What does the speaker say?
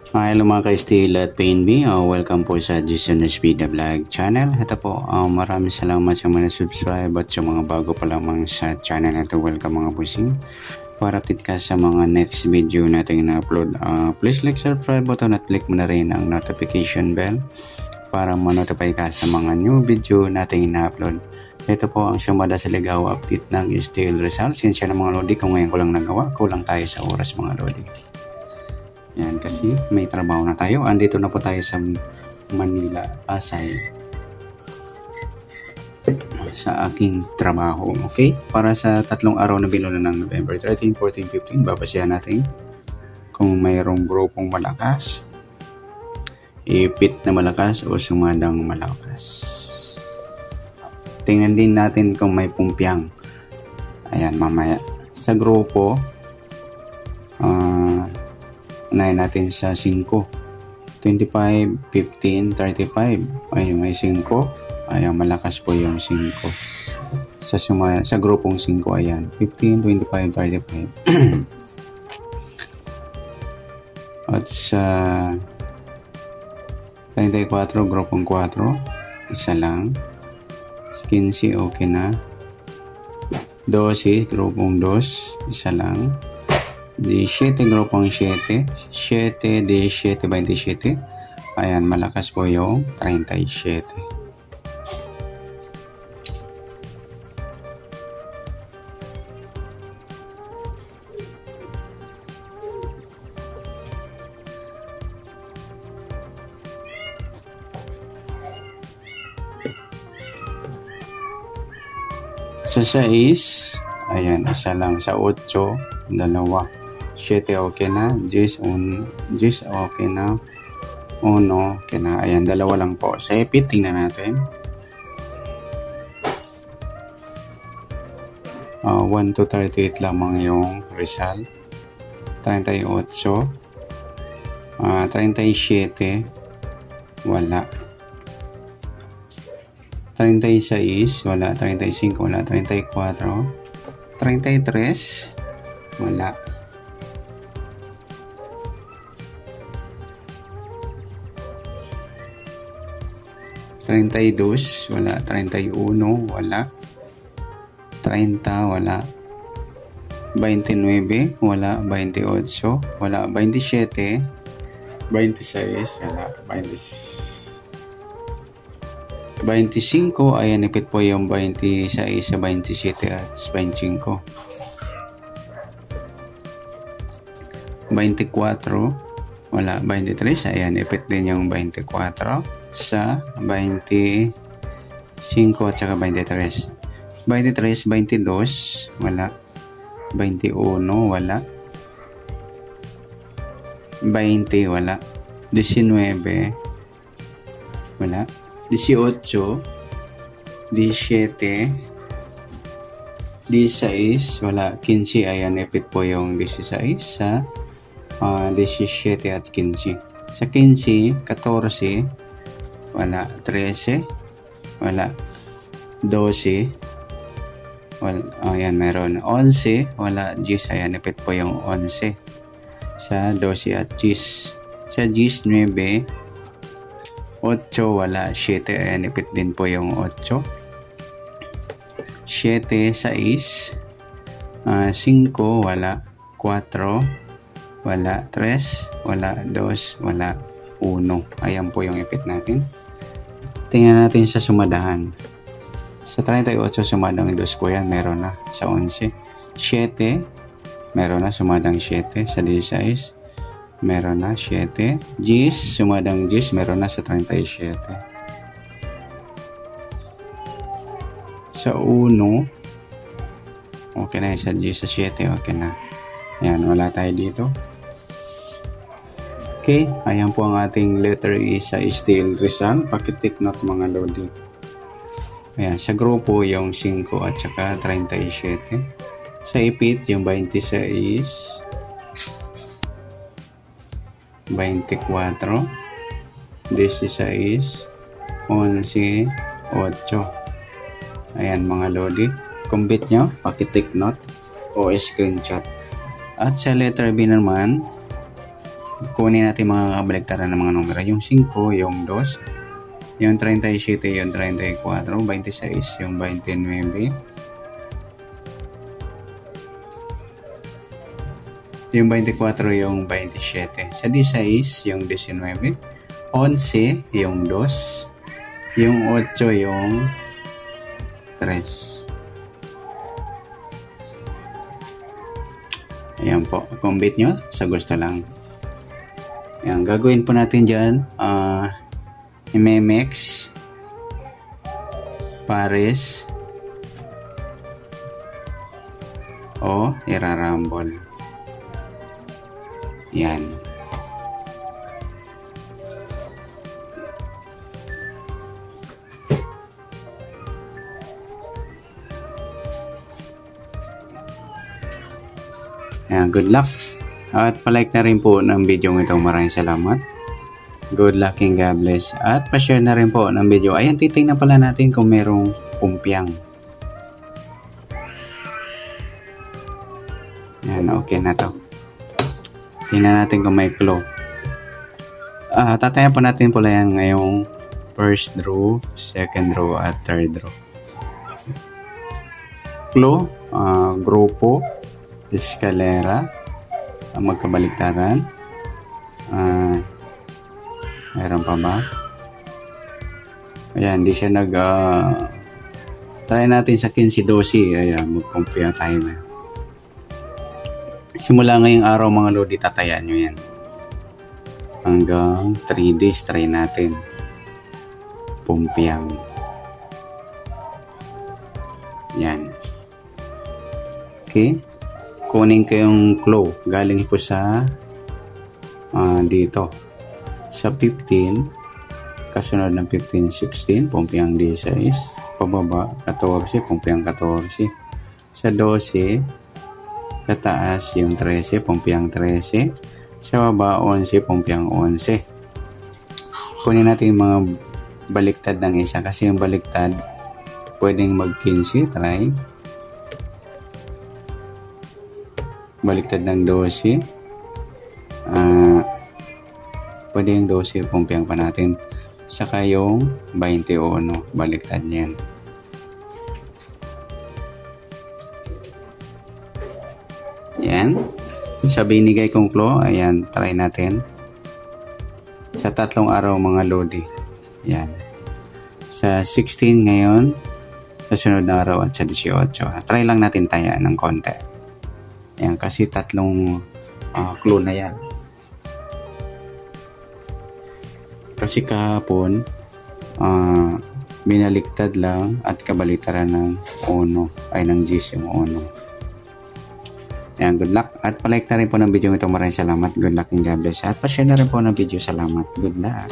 Hello mga ka-Steel at PNB, welcome po sa Jason Speed Vlog channel. Ito po, maraming salamat sa mga subscribe at sa mga bago pa lamang sa channel na ito. Welcome mga busing. Para update ka sa mga next video natin na upload, please like, subscribe button at click mo na rin ang notification bell para ma-notify ka sa mga new video natin na upload. Ito po ang sumada sa ligaw update ng Steel Rizal. Sinsya ng mga lodi kung ngayon ko lang nagawa, kulang tayo sa oras mga lodi. Yan, kasi may trabaho na tayo. Andito na po tayo sa Manila, Pasay. Sa aking trabaho. Okay? Para sa 3 araw na binulan ng November 13, 14, 15, babasihan natin kung mayroong grupong malakas, ipit na malakas o sumadang malakas. Tingnan din natin kung may pumpyang. Ayan, mamaya. Sa grupo, unahin natin sa 5, 25, 15, 35. Ay, may 5. Ayan, malakas po yung 5. Sa grupong 5, ayan. 15, 25, 35. At sa 34, grupong 4, isa lang. 15, okay na. 12, grupong 2, isa lang. 17, grupong 7, 7, 17, 27. Ayan, malakas po yung 37. Sa 6, ayan, isa lang. Sa 8, 2. 7 okay na, 10 okay na, 1 okay na. Ayan, 2 lang po. Sa ipit, tingnan natin. 1 to 38 lamang yung result. 38, 37, wala. 36, wala. 35, wala. 34, 33, wala. 32, wala. 31, wala. 30, wala. 29, wala. 28, wala. 27, 26, wala. 25, ayan, ipit po yung 26 sa 27 at 25. 24, wala. 23, ayan, ipit din yung 24 sa 25 at saka 23. 23, 22, wala. 21, wala. 20, wala. 19, wala. 18, 17, 16, wala. 15, ayan, ipit po yung 16 sa 17 at 15. Sa 15, 14, wala. 13, wala. 12, wala. Ayan, meron. 11, wala. 10, ayan, ipit po yung 11 sa 12 at 10. Sa 19, 8, wala. 7, ayan, ipit din po yung 8. 7, 6, 5, wala. 4, wala. 3, wala. 2, wala. 1. Ayan po yung ipit natin. Tingnan natin sa sumadahan. Sa 38, sumadang 2 po yan. Meron na. Sa 11. 7, meron na. Sumadang 7. Sa 16, meron na. 7. 10, sumadang 10. Meron na sa 37. Sa 1, okay na. Sa 10, sa 7, okay na. Ayan, wala tayo dito. Okay, ayan po ang ating letter E sa Steel Rizal. Paki-take note mga lodi. Ayan, sa grupo yung 5 at saka 37. Sa ipit yung 26, 24, 16, 11, 8. Ayan mga lodi. Kung bit nyo, paki-take note o screenshot. At sa letter B naman, kunin natin mga kabaliktaran ng mga numero. Yung 5, yung 2, yung 37, yung 34, 26, yung 29, yung 24, yung 27. Sa 16, yung 19, 11, yung 2, yung 8, yung 3. Ayan po. Combit nyo sa gusto lang. Ayan. Gagawin po natin dyan. MMX. Pares. O irarambol. Yan. Ayan, good luck. At palike na rin po ng video ito. Maraming salamat. Good luck and God bless. At pa-share na rin po ng video. Ayan, titingnan pala natin kung merong pumpiang. Ayan, okay na to. Tingnan natin kung may claw. Tatayan po natin pala yan ngayong first draw, second draw, at third draw. Claw, grupo, eskalera, magkabaliktaran. Meron pa ba? Ayan, hindi siya try natin sa 15-12. Ayan, magpumpia tayo na. Simula ngayong araw mga lodi, tatayaan nyo yan. Hanggang 3 days, try natin. Pumpiang. Yan. Okay. Kunin ko yung claw. Galing po sa dito. Sa 15. Kasunod ng 15, 16. Pumpiang 16. Pababa, 14. Pumpiang 14. Sa 12. Sa taas yung 13. Pumpiang 13. Sa baba 11. Pumpiang 11. Kunin natin yung mga baliktad ng isa. Kasi yung baliktad pwedeng mag 15. Try. Baliktad ng 12. Pwede yung 12, pumpiang pa natin. Saka yung 21, baliktad yan. Yan. Sa binigay kong claw, ayan, try natin. Sa 3 araw mga lodi. Yan. Sa 16 ngayon, sa sunod na araw at sa 18. Try lang natin tayaan ng konti. Ayan, kasi 3 clue na yan. Kasi kahapon, binaliktad lang at kabalitaran ng 1, ay ng G's yung 1. Ayan, good luck. At palike na rin po ng video ito. Maraming salamat. Good luck and God bless. At pa-share na rin po ng video. Salamat. Good luck.